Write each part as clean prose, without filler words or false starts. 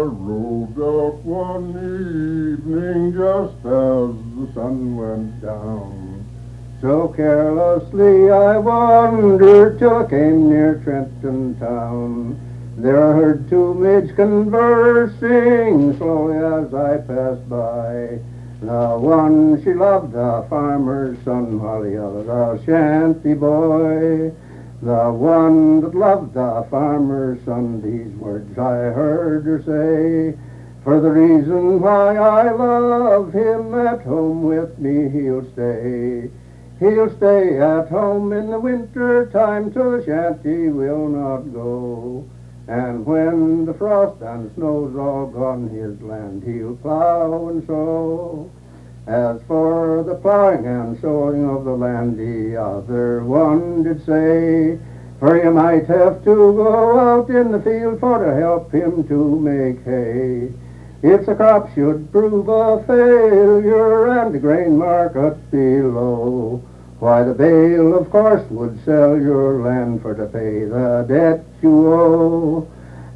rode out one evening just as the sun went down. So carelessly I wandered till I came near Trenton town. There I heard two maids conversing slowly as I passed by. The one she loved a farmer's son, while the other a shanty boy. The one that loved the farmer's son, these words I heard her say. For the reason why I love him, at home with me he'll stay. He'll stay at home in the winter time, to the shanty will not go. And when the frost and snow's all gone, his land he'll plow and sow. As for the plowing and sowing of the land, the other one did say, for you might have to go out in the field for to help him to make hay. If the crop should prove a failure and the grain market be low, why the bale of course would sell your land for to pay the debt you owe.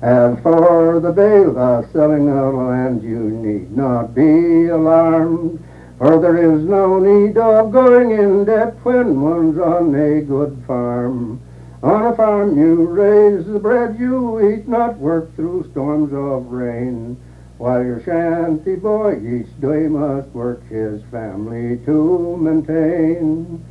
As for the bale, the selling of land, you need not be alarmed, for there is no need of going in debt when one's on a good farm. On a farm you raise the bread you eat, not work through storms of rain, while your shanty boy each day must work his family to maintain.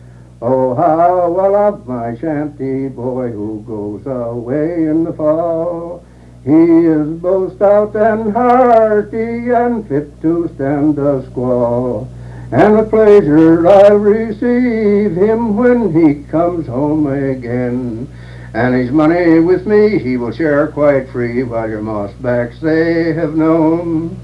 Oh, how I love my shanty boy who goes away in the fall. He is both stout and hearty and fit to stand a squall. And with pleasure I'll receive him when he comes home again. And his money with me he will share quite free, while your mossbacks they have known.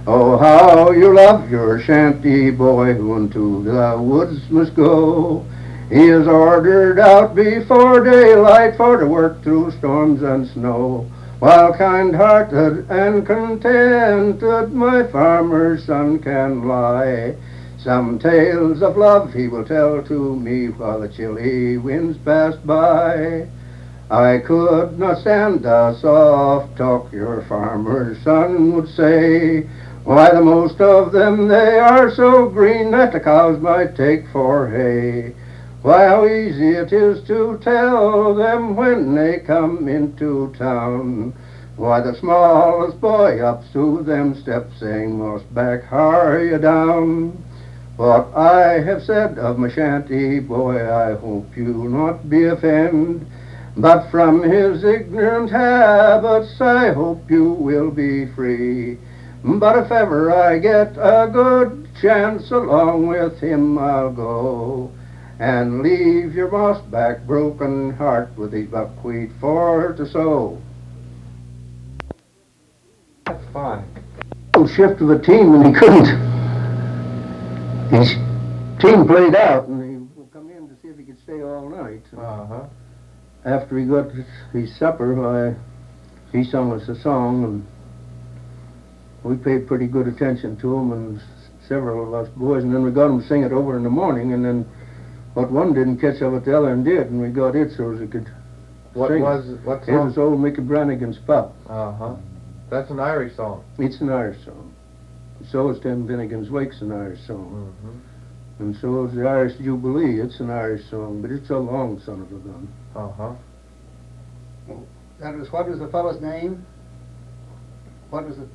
Oh, how you love your shanty boy who into the woods must go. He is ordered out before daylight for to work through storms and snow, while kind-hearted and contented my farmer's son can lie. Some tales of love he will tell to me while the chilly winds pass by. I could not stand the soft talk your farmer's son would say. Why, the most of them they are so green that the cows might take for hay. Why, how easy it is to tell them when they come into town. Why, the smallest boy up to them steps, saying, "Mossback, hurry down." What I have said of my shanty boy, I hope you'll not be offended, but from his ignorant habits I hope you will be free. But if ever I get a good chance, along with him I'll go, and leave your mossback broken heart with his buckwheat for to sow. That's fine. Shift of a team, and he couldn't. His team played out, and he would come in to see if he could stay all night. After he got his supper, he sung us a song, and we paid pretty good attention to him, and several of us boys, and then we got him to sing it over in the morning, and then what one didn't catch of it, the other one did, and we got it so as it could What sing. was what song? It was old Mickey Brannigan's Pup. That's an Irish song. It's an Irish song. So is Tim Finnegan's Wake's an Irish song. And so is the Irish Jubilee. It's an Irish song, but it's a long son of a gun. What was the fellow's name? What was the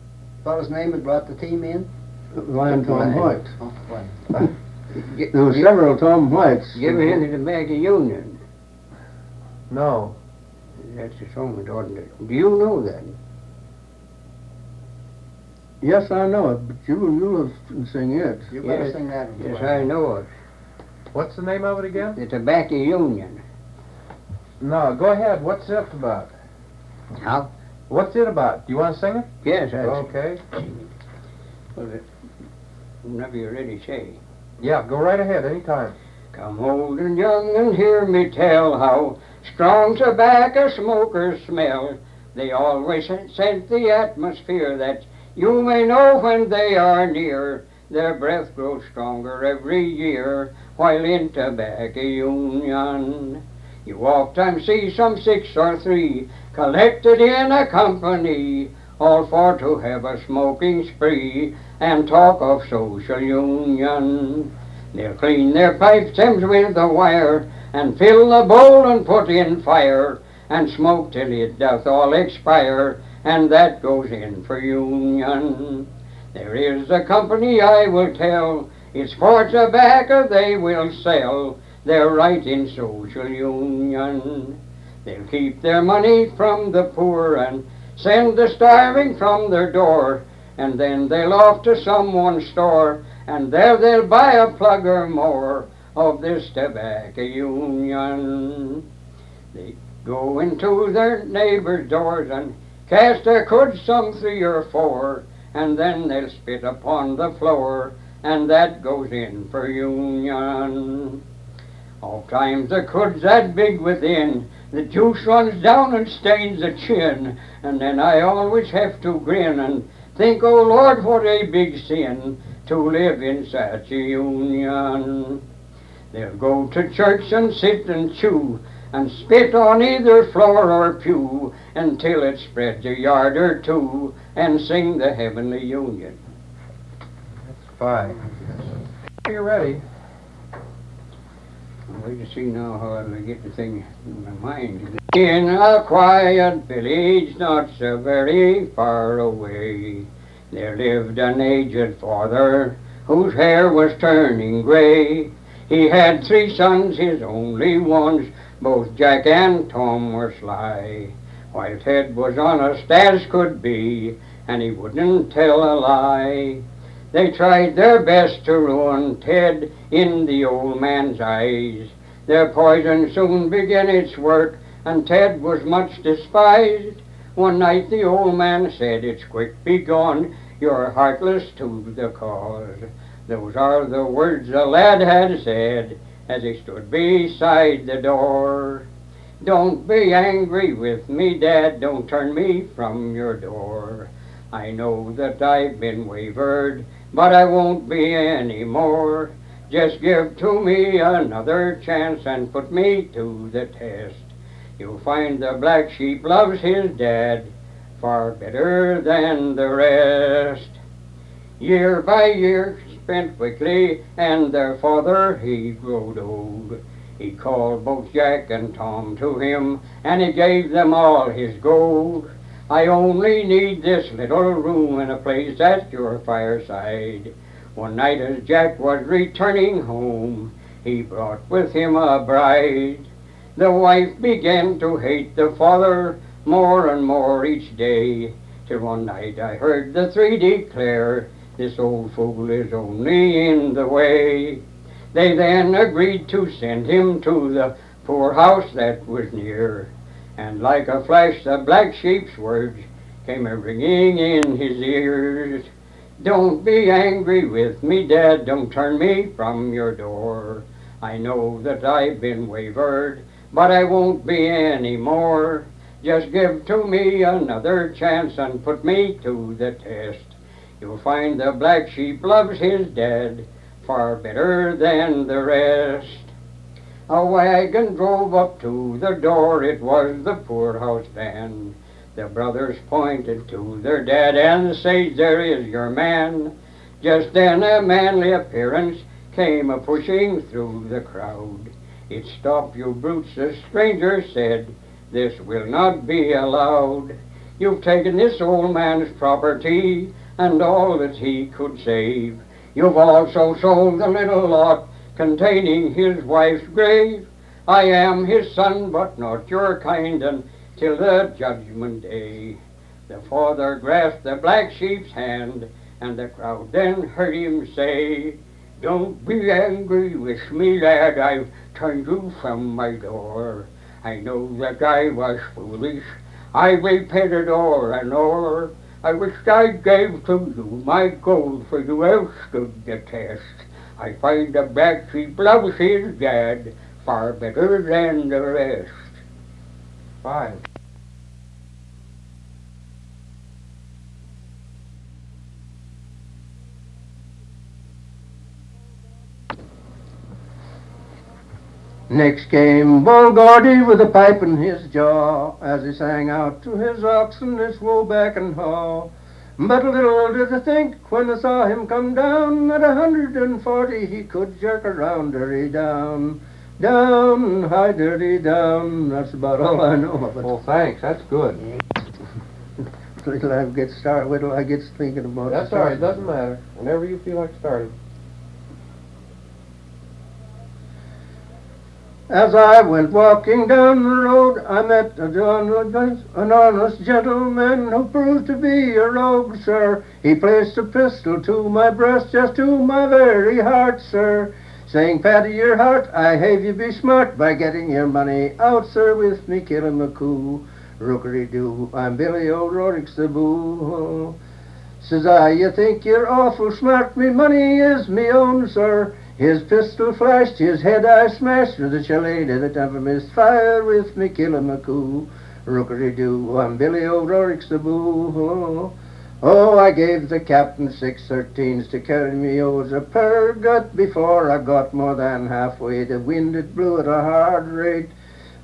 fellow's name that brought the team in? Lion Tom White. Oh, White. There were several Tom Whites. Give me into the bag of Union. No. That's the song it ordinary. Do you know that? Yes, I know it, but you'll have to sing it. You better sing that one. Yes, I know it. What's the name of it again? The Tobacco Union. No, go ahead. What's it about? How? What's it about? Do you want to sing it? Yes, that's Okay. Well, whenever you're ready, say. Yeah, go right ahead, anytime. Come old and young and hear me tell how strong tobacco smokers smell. They always scent the atmosphere that you may know when they are near. Their breath grows stronger every year while in Tobacco Union. You oftentimes see some 6 or 3 collected in a company, all for to have a smoking spree and talk of social union. They'll clean their pipe stems with a wire and fill the bowl and put in fire and smoke till it doth all expire, and that goes in for union. There is a company I will tell, it's for tobacco they will sell, they're right in social union. They'll keep their money from the poor and send the starving from their door, and then they'll off to someone's store, and there they'll buy a plug or more of this tobacco union. They go into their neighbors' doors and cast their cuds some 3 or 4, and then they'll spit upon the floor, and that goes in for union. Oftentimes the cud's that big within, the juice runs down and stains the chin, and then I always have to grin and think, oh Lord, what a big sin to live in such a union. They'll go to church and sit and chew and spit on either floor or pew until it spreads a yard or 2 and sing the heavenly union. That's fine. Are you ready? I'll wait to see now how I'll get the thing in my mind. In a quiet village not so very far away, there lived an aged father whose hair was turning grey. He had 3 sons, his only ones, both Jack and Tom were sly, while Ted was honest as could be, and he wouldn't tell a lie. They tried their best to ruin Ted in the old man's eyes. Their poison soon began its work, and Ted was much despised. One night the old man said, "It's quick, be gone, you're heartless to the cause." Those are the words the lad had said as he stood beside the door. "Don't be angry with me, Dad, don't turn me from your door. I know that I've been wavered, but I won't be any more. Just give to me another chance and put me to the test. You'll find the black sheep loves his dad far better than the rest." Year by year spent quickly, and their father he growed old. He called both Jack and Tom to him, and he gave them all his gold. "I only need this little room and a place at your fireside." One night as Jack was returning home, he brought with him a bride. The wife began to hate the father more and more each day, till one night I heard the 3 declare, "This old fool is only in the way." They then agreed to send him to the poorhouse that was near, and like a flash the black sheep's words came a-ringing in his ears. "Don't be angry with me, Dad, don't turn me from your door. I know that I've been wavered, but I won't be any more. Just give to me another chance and put me to the test. You'll find the black sheep loves his dad far better than the rest." A wagon drove up to the door, it was the poorhouse van. The brothers pointed to their dad and said, "There is your man." Just then a manly appearance came a-pushing through the crowd. "It stop, you brutes," the stranger said, "this will not be allowed. You've taken this old man's property and all that he could save. You've also sold the little lot containing his wife's grave. I am his son, but not your kind, until the judgment day." The father grasped the black sheep's hand, and the crowd then heard him say, "Don't be angry with me, lad, I've turned you from my door. I know that I was foolish, I repented o'er and o'er. I wish I gave to you my gold, for you have stood the test. I find the black sheep loves his dad far better than the rest." Fine. Next came Bull Gordy with a pipe in his jaw, as he sang out to his oxen this woe back and haw. But little did they think when they saw him come down, at 140 he could jerk around dirty down. Down, high dirty down. That's about all I know of it. Well, thanks. That's good. Wait till I get started. Wait till I get thinking about it. That's all right. Doesn't matter. Whenever you feel like starting. As I went walking down the road, I met an honest gentleman who proved to be a rogue, sir. He placed a pistol to my breast, just to my very heart, sir, saying, "Paddy, your heart, I have you be smart by getting your money out, sir, with me killing makuu. Rookery-doo, I'm Billy O'Rourke's the boo." Says I, "You think you're awful smart, me money is me own, sir." His pistol flashed, his head I smashed, with a shillelagh that never missed fire, with me killing makuu. Rookery-doo, I'm Billy O'Rourke's the boo. Oh, I gave the captain 613s to carry me over Purgat. Before I got more than halfway, the wind it blew at a hard rate.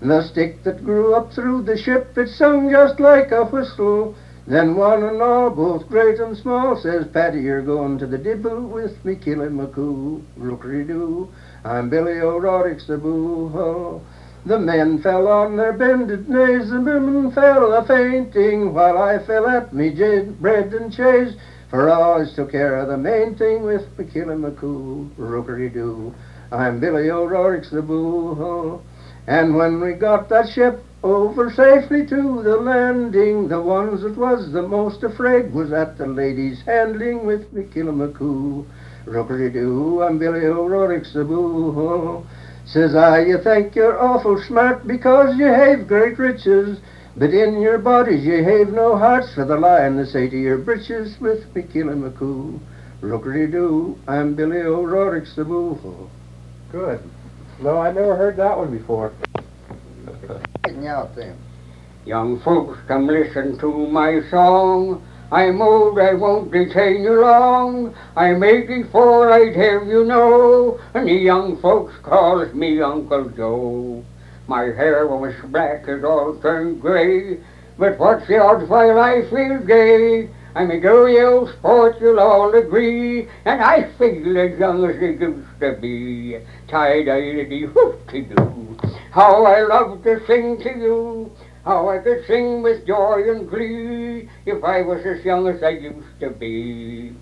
The stick that grew up through the ship, it sung just like a whistle. Then one and all, both great and small, says, "Paddy, you're going to the dibble with me killing makuu. Rookery-doo, I'm Billy O'Rourke's the boo." The men fell on their bended knees, the women fell a-fainting, while I fell at me bread and cheese, for I always took care of the main thing with me killing makuu. Rookery-doo, I'm Billy O'Rourke's the boo. And when we got that ship over safely to the landing, the ones that was the most afraid was at the ladies' handling with me killing makuu. Rookery-doo, I'm Billy O'Rourke's the boo. Says I, "You think you're awful smart because you have great riches, but in your bodies you have no hearts for the lying they say to your breeches with me killing makuu. Rookery-doo, I'm Billy O'Rourke's the boo." Good. No, I never heard that one before. Getting out there. Young folks, come listen to my song. I'm old, I won't detain you long. I'm 84, I'd have you know, and the young folks calls me Uncle Joe. My hair was black, it all turned gray, but what's the odds while I feel gay? I'm a girly old sport, you'll all agree, and I feel as young as I used to be. Tie-dye-dee-hoop-dee-doo. How I love to sing to you, how I could sing with joy and glee, if I was as young as I used to be.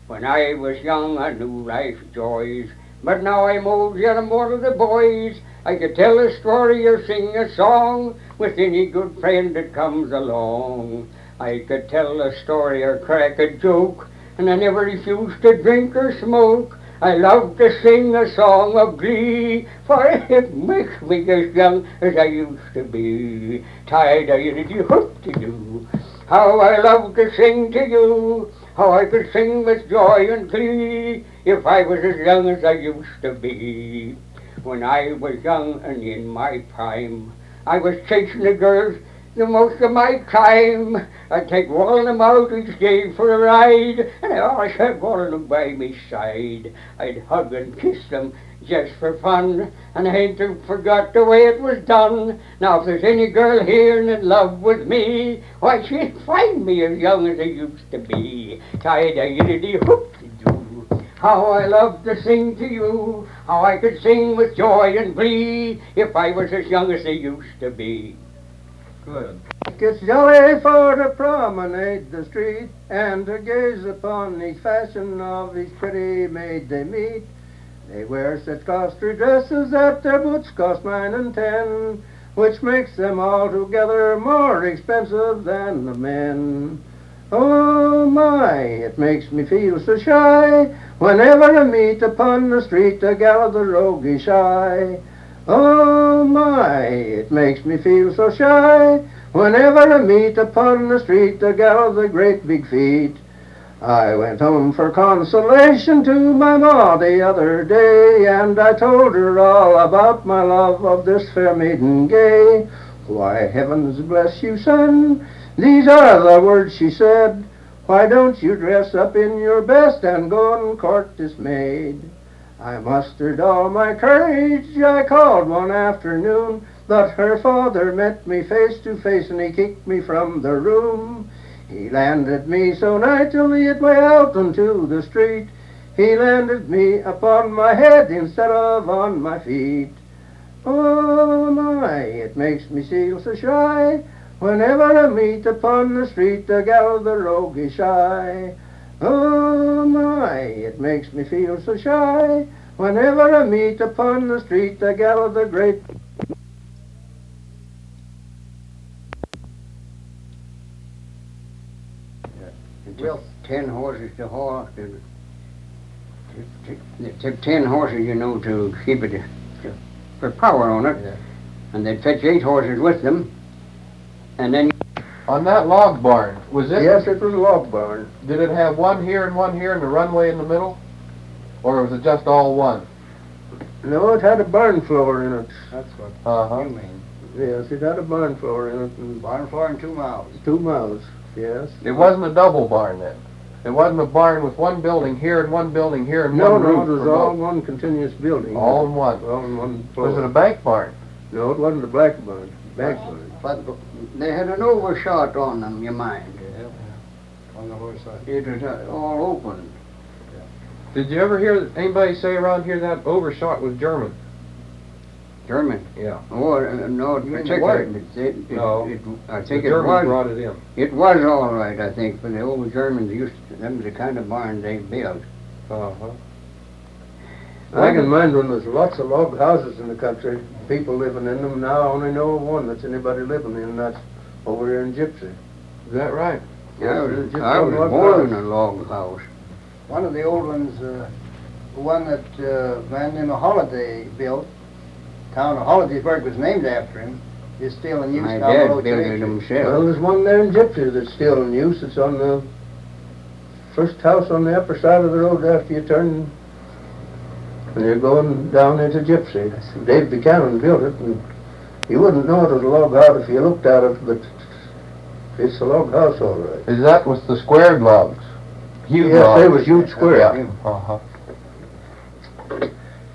When I was young, I knew life's joys, but now I'm old, yet I'm one of the boys. I could tell a story or sing a song with any good friend that comes along. I could tell a story or crack a joke, and I never refused to drink or smoke. I love to sing a song of glee, for it makes me as young as I used to be. Tie-dye-dee-hoop-dee-doo. How I love to sing to you, how I could sing with joy and glee, if I was as young as I used to be. When I was young and in my prime, I was chasing the girls the most of my time. I'd take one of them out each day for a ride, and I always had one of them by my side. I'd hug and kiss them just for fun, and I ain't forgot the way it was done. Now if there's any girl here in love with me, why she'd find me as young as I used to be. Tie-dye-dee-dee-hoop-dee-doo. How I love to sing to you, how I could sing with joy and glee, if I was as young as I used to be. Good. It's jolly for to promenade the street, and to gaze upon the fashion of each pretty maid they meet. They wear such costly dresses that their boots cost 9 and 10, which makes them altogether more expensive than the men. Oh my, it makes me feel so shy, whenever I meet upon the street a gal of the roguish eye. Oh my, it makes me feel so shy, whenever I meet upon the street a gal of the great big feet. I went home for consolation to my ma the other day, and I told her all about my love of this fair maiden gay. Why, heavens bless you, son, these are the words she said. Why don't you dress up in your best and go and court this maid? I mustered all my courage, I called one afternoon, but her father met me face to face and he kicked me from the room. He landed me so nightly it way out onto the street. He landed me upon my head instead of on my feet. Oh my, it makes me feel so shy whenever I meet upon the street the gal the roguish eye. Oh my, it makes me feel so shy whenever I meet upon the street the gal the great. It took 10 horses to haul. It took 10 horses, you know, to keep it, to put power on it. Yeah. And they'd fetch 8 horses with them. And then On that log barn, was it? Yes, it was a log barn. Did it have one here and the runway in the middle? Or was it just all one? No, it had a barn floor in it. That's what Uh-huh. you mean. Yes, it had a barn floor in it, and Barn floor and 2 miles. 2 miles. Yes. It wasn't a double barn then? It wasn't a barn with one building here and one building here and No, one roof no, it was for all both? one continuous building. All in one? All in one floor. Was it a bank barn? No, it wasn't a black barn. Bank barn. but they had an overshot on them, you mind. On the lower side. It was all open. Did you ever hear anybody say around here that overshot was German? German. Yeah. Oh, no, You mean the particular. word? No. I The think it Germans was. brought it in. It was all right, I think, but the old Germans used to, them was the kind of barn they built. Uh-huh. I can mind when there's lots of log houses in the country, people living in them. Now I only know of one that's anybody living in, and that's over here in Gypsy. Is that right? I Yes, was, just I a was log born in house. a log house. One of the old ones, the one that man named Holiday built, town of Hollidaysburg was named after him, is still in use My now dad below built it Citation. himself. Well, there's one there in Gypsy that's still in use. It's on the first house on the upper side of the road after you turn, and you're going down into Gypsy. Dave Buchanan built it, and you wouldn't know it was a log house if you looked at it, but it's a log house, all right. Is that with the squared logs? Huge Yes, logs? they was huge square. Yeah. Uh-huh.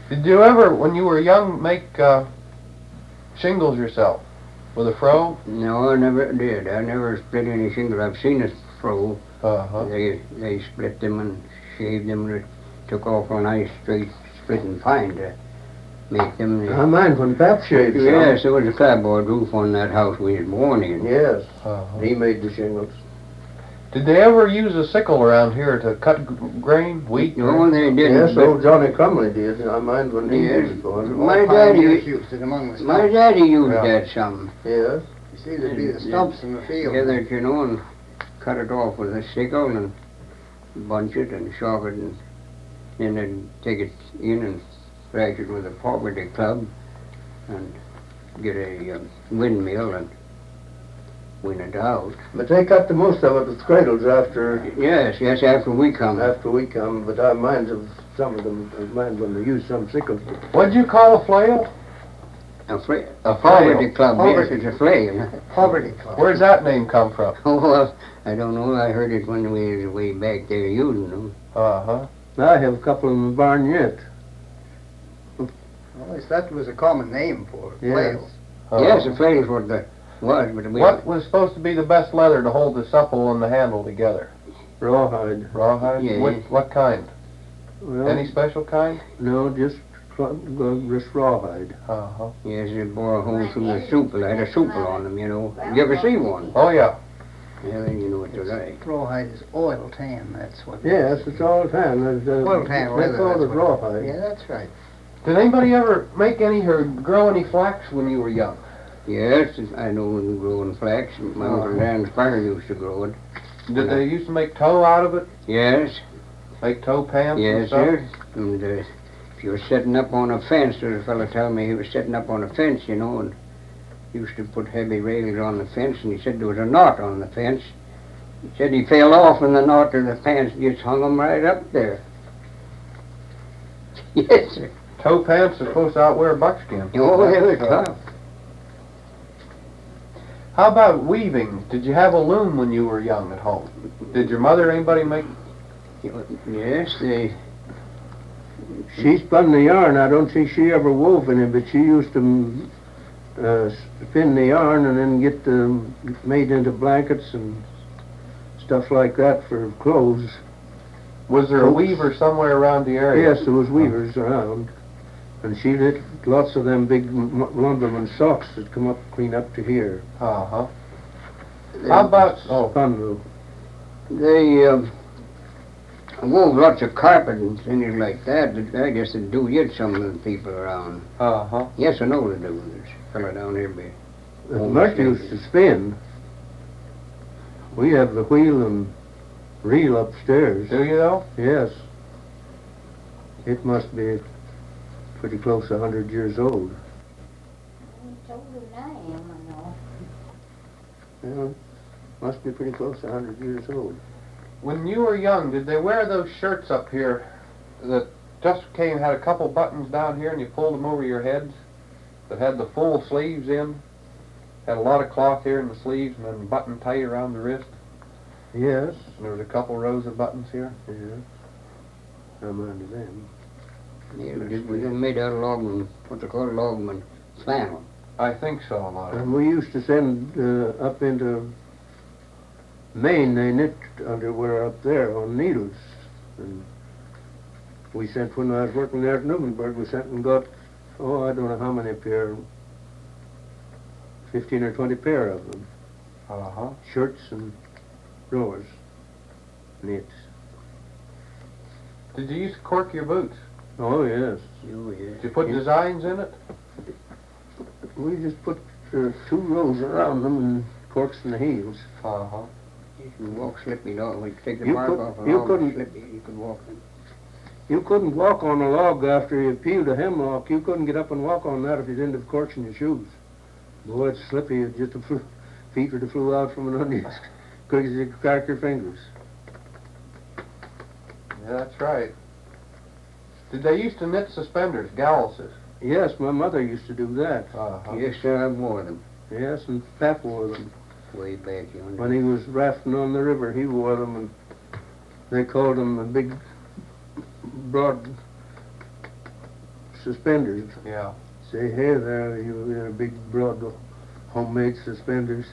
Did you ever, when you were young, make shingles yourself with a froe? No, I never did. I never split any shingles. I've seen it fro. Uh-huh. They split them and shaved them and took off a nice straight splitting pine to make them. I mind when Pap shaved some. Yes, there was a clapboard roof on that house we was born in. Yes, Uh-huh. he made the shingles. Did they ever use a sickle around here to cut grain, wheat? No, they didn't. Yes, but old Johnny Crumley did. I mind when he Yes. used one. My All daddy- pioneers used it among the my stumps. daddy used Yeah. that some. Yes. You see, there'd be the stumps in the field. Together, you know, and cut it off with a sickle and bunch it and chop it, and then they'd take it in and thrash it with a poverty club and get a windmill and win it out. But they cut the most of it with cradles after Yes, after we come. we come. But I mind of some of them. I mind when they used some sickles. What'd you call a flail? A flail. poverty club, yes, Poverty. it's a flail. Poverty club. Where's that name come from? Oh, well, I don't know, I heard it when we was way back there using them. Uh-huh. I have a couple in the barn yet. Well, that was a common name for Yes. flails. Yes, a flail is what that was, but we... What was supposed to be the best leather to hold the supple and the handle together? Rawhide. Rawhide? Yeah. What kind? Well, Any special kind? no, just rawhide. Uh-huh. Yes, they bore a hole through the souple. I had a souple on them, you know. You ever see one? Oh, yeah. Yeah, then you know what they're like. Rawhide is oil tan, that's what. Yes, it's all the time. Oil tan They leather. call that's it what- rawhide. Yeah, that's right. Did anybody ever make any or grow any flax when you were young? Yes, I know when you growing flax. My Uncle Dan's father used to grow it. Did they used to make tow out of it? Yes, Make tow pants and yes, stuff? sir. And if you were setting up on a fence, there was a fellow telling me he was setting up on a fence, you know, and used to put heavy rails on the fence, and he said there was a knot on the fence. He said he fell off and the knot of the fence just hung him right up there. Yes, sir. Tow pants are supposed to outwear buckskin. Oh, they were tough. How about weaving? Did you have a loom when you were young at home? Did your mother or anybody make? Yes, they She spun the yarn. I don't think she ever wove any, but she used to spin the yarn and then get them made into blankets and stuff like that for clothes. Was there a weaver somewhere around the area? Yes, there was weavers around. And she did lots of them big lumberman socks that come up clean up to here. Uh-huh. How about... Oh. Spun They wove lots of carpet and things like that. I guess they do yet, some of the people around. Uh-huh. Yes, I know they do. There's a fella down here by... Much used to spin. We have the wheel and reel upstairs. Do you though? Yes. It must be pretty close to 100 years old. It's older than I am, I know. Yeah, must be pretty close to 100 years old. When you were young, did they wear those shirts up here that just had a couple buttons down here and you pulled them over your heads? That had the full sleeves in? Had a lot of cloth here in the sleeves and then button tight around the wrist? Yes. And there was a couple rows of buttons here? Yeah. I'm under them. Yeah, we made out of logman, what they call logman flannel. I think so, a lot of And them. we used to send up into Maine, they knit underwear up there on needles. And we sent, when I was working there at Newmanburg, we sent and got, I don't know how many pair, 15 or 20 pair of them. Uh-huh. Shirts and drawers, knits. Did you used to cork your boots? Oh, yes. Oh, yeah. Did you put designs in it? We just put 2 rows around them and corks in the heels. Uh-huh. You can walk slippy, dog. We take the You bark could- off a you log, couldn't- slippy, you could walk in. You couldn't walk on a log after you peeled a hemlock. You couldn't get up and walk on that if you didn't have corks in your shoes. Boy, it's slippy. It just the feet would have flew out from an under you. Quick as you could crack your fingers. Yeah, that's right. Did they used to knit suspenders, galluses? Yes, my mother used to do that. Uh-huh. Yes, sir, I wore them Yes, and Pap wore them. way back yonder. When he was rafting on the river, he wore them, and they called them the big, broad suspenders. Yeah. Say, hey there, you big, broad, homemade suspenders.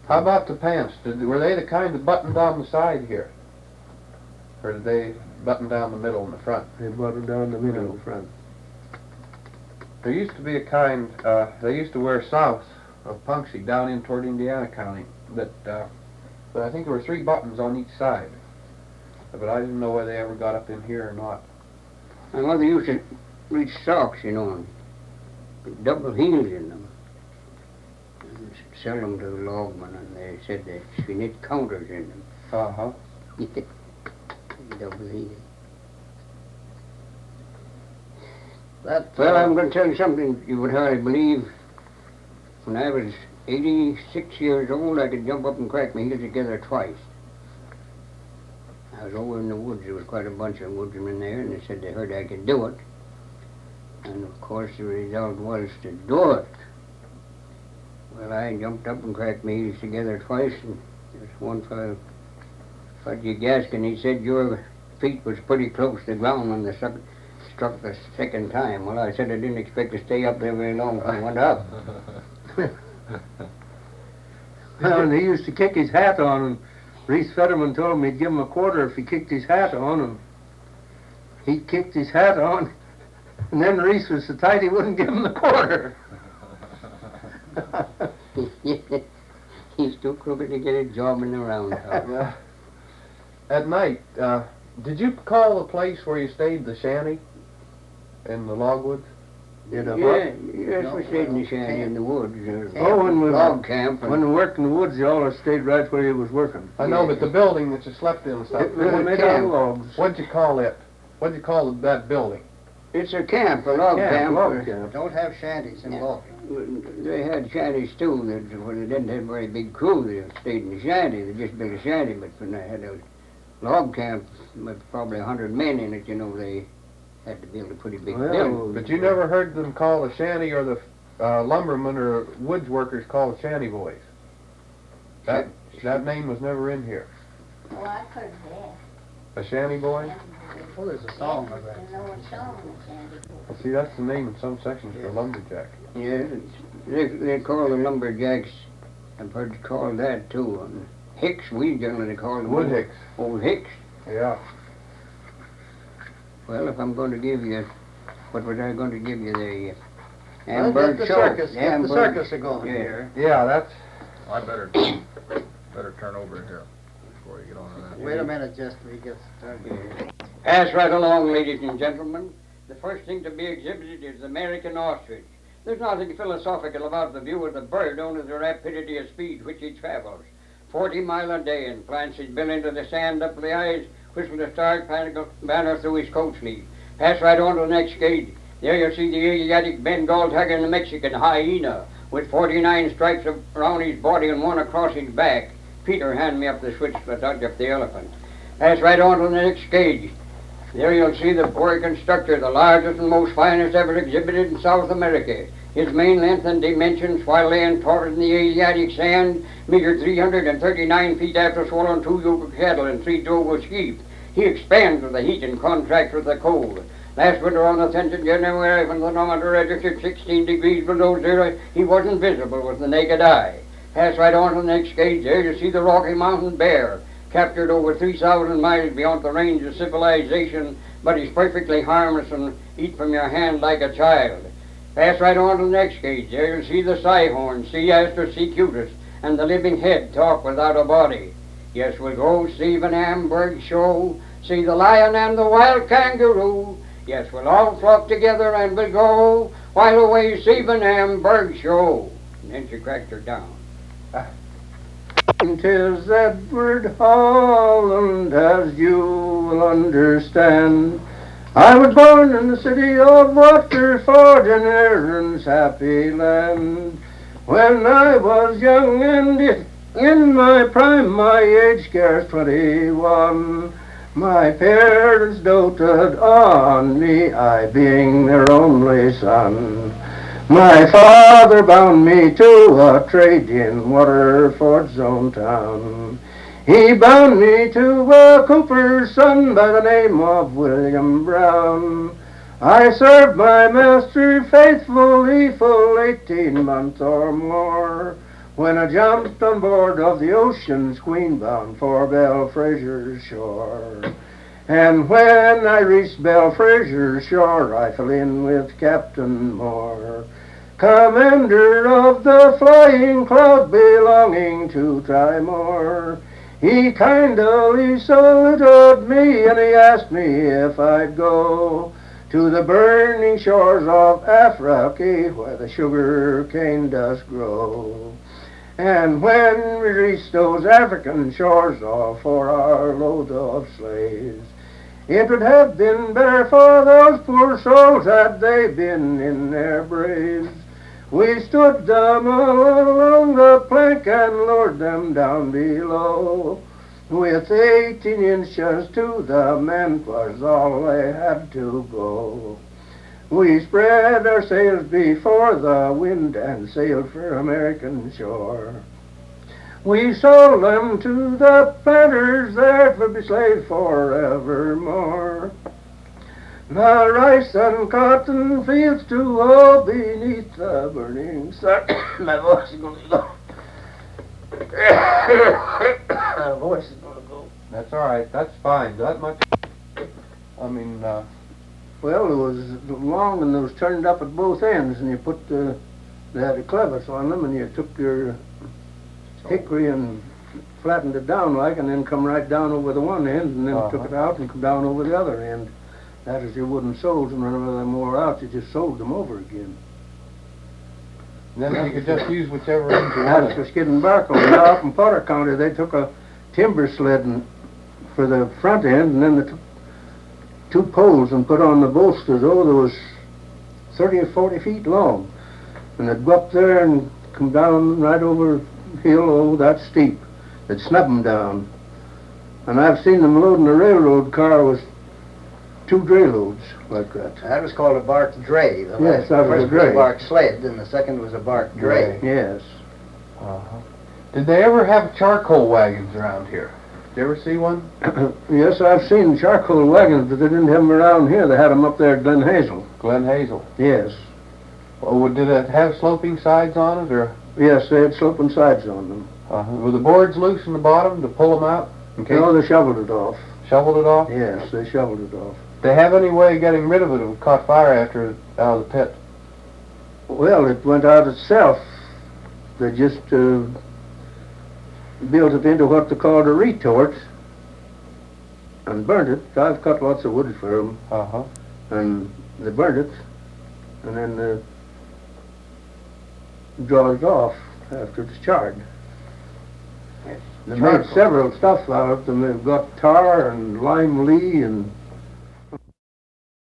How about the pants? Were they the kind that buttoned down the side here? Or did they button down the middle and the front? They buttoned down the middle and front. There used to be a kind, they used to wear south of Punxsutawney down in toward Indiana County that I think there were 3 buttons on each side. But I didn't know whether they ever got up in here or not. My mother used to reach socks, you know, and put double heels in them. And sell them to the logmen, and they said that she knit counters in them. Uh-huh. Double heels. That, Well, I'm going to tell you something you would hardly believe. When I was 86 years old, I could jump up and crack my heels together twice. I was over in the woods. There was quite a bunch of woodsmen there, and they said they heard I could do it. And, of course, the result was to do it. Well, I jumped up and cracked my heels together twice, and there's one fellow, Fudgy Gaskin, he said your feet was pretty close to the ground when they struck the second time. Well, I said I didn't expect to stay up there very long when I went up. Well, and he used to kick his hat on, and Reese Fetterman told him he'd give him a quarter if he kicked his hat on, and he kicked his hat on, and then Reese was so tight he wouldn't give him the quarter. He's too crooked to get a job in the roundhouse. At night, did you call the place where you stayed the shanty in the logwoods? In a Yeah, hut? yes, we stayed in the shanty in the woods. Oh, when we log camp. when we worked in the woods, you always stayed right where you was working. I know, but the building that you slept in and stuff. It was made out of logs. What'd you call it? What'd you call that building? It's a camp, a log camp. log camp. don't have shanties in Walking. They had shanties too. When they didn't have a very big crew, they stayed in the shanty. They just built a shanty, but when they had a log camp with probably 100 men in it, you know, they had to build a pretty big building. But you never heard them call a shanty, or the lumbermen or woods workers called shanty boys. That name was never in here. Oh, I've heard that. A shanty boy? Oh, there's a song of that. You know what song the shanty boy? Well, see, that's the name in some sections for lumberjack. Yeah, they call the lumberjacks, I've heard called that too. Hicks, we generally call them. Wood hicks. Old hicks. Yeah. Well, if I'm going to give you, what was I going to give you there? Well, Hamburg get the show. circus. Get the Hamburg. circus a going Yeah. here. Yeah, that's... I better turn over here before you get on to that. Wait a minute, just we get started. Pass right along, ladies and gentlemen. The first thing to be exhibited is the American ostrich. There's nothing philosophical about the view of the bird, only the rapidity of speed which he travels. 40 miles a day, and plants his bill into the sand up the eyes, whistle the star banner through his coat sleeve. Pass right on to the next gate. There you'll see the Asiatic Bengal tiger and the Mexican hyena, with 49 stripes around his body and one across his back. Peter, hand me up the switch to touch up the elephant. Pass right on to the next cage. There you'll see the boa constrictor, the largest and most finest ever exhibited in South America. His main length and dimensions, while laying taut in the Asiatic sand, measured 339 feet after swallowing 2 yoke of cattle and 3 drove of sheep. He expands with the heat and contracts with the cold. Last winter on the 10th of January, when the thermometer registered 16 degrees below zero, he wasn't visible with the naked eye. Pass right on to the next gauge. There you see the Rocky Mountain bear, captured over 3,000 miles beyond the range of civilization, but he's perfectly harmless and eat from your hand like a child. Pass right on to the next gauge. There you see the Sighorn, Sea Aster, Sea Cutis, and the living head talk without a body. Yes, we'll go see Van Amberg show, see the lion and the wild kangaroo. Yes, we'll all flock together and we'll go while away see Van Amberg show. And then she cracked her down. 'Tis Edward Holland, as you will understand. I was born in the city of Waterford in Erin's happy land. When I was young and in my prime, my age scarce 21, my parents doted on me, I being their only son. My father bound me to a trade in Waterford's own town. He bound me to a cooper's son by the name of William Brown. I served my master faithfully full 18 months or more, when I jumped on board of the Ocean's Queen bound for Belfraser's shore. And when I reached Belfraser's shore, I fell in with Captain Moore, commander of the Flying Cloud belonging to Trimore. He kindly saluted me and he asked me if I'd go to the burning shores of Africa where the sugar cane does grow. And when we reached those African shores, all for our load of slaves, it would have been better for those poor souls had they been in their graves. We stood them along the plank and lowered them down below. With 18 inches to the man, 'twas all they had to go. We spread our sails before the wind and sailed for American shore. We sold them to the planters there to be slaves forevermore. The rice and cotton fields to all beneath the burning sun. My voice is going to go. My voice is going to go. That's all right. That's fine. That much... I mean, Well, it was long and it was turned up at both ends, and you put they had a clevis on them, and you took your hickory and flattened it down like, and then come right down over the one end, and then took it out and come down over the other end. That is your wooden soles, and whenever they wore out, you just sewed them over again. then you could just use whichever end you That's wanted. for skid and barkle. Now up in Potter County, they took a timber sled for the front end, and then they took 2 poles and put on the bolsters. Oh, there was 30 or 40 feet long. And they'd go up there and come down right over the hill, oh, that's steep. They'd snap them down. And I've seen them loading a railroad car with 2 dray loads like that. That was called a bark dray. The Yes, that was first a dray. was a bark sled, and the second was a bark dray. Yes. Did they ever have charcoal wagons around here? you ever see one? Yes, I've seen charcoal wagons, but they didn't have them around here. They had them up there at Glen Hazel. Glen Hazel. Yes. Oh, did it have sloping sides on it, or? Yes, they had sloping sides on them. Were the boards loose in the bottom to pull them out? In case No, they shoveled it off. shoveled it off? Yes, they shoveled it off. They have any way of getting rid of it if it caught fire after it out of the pit? Well, it went out itself. They just built it into what they called a retort and burnt it. I've cut lots of wood for them, and they burnt it, and then they draw it off after it's charred. They made several stuff out of them. They've got tar and lime lee and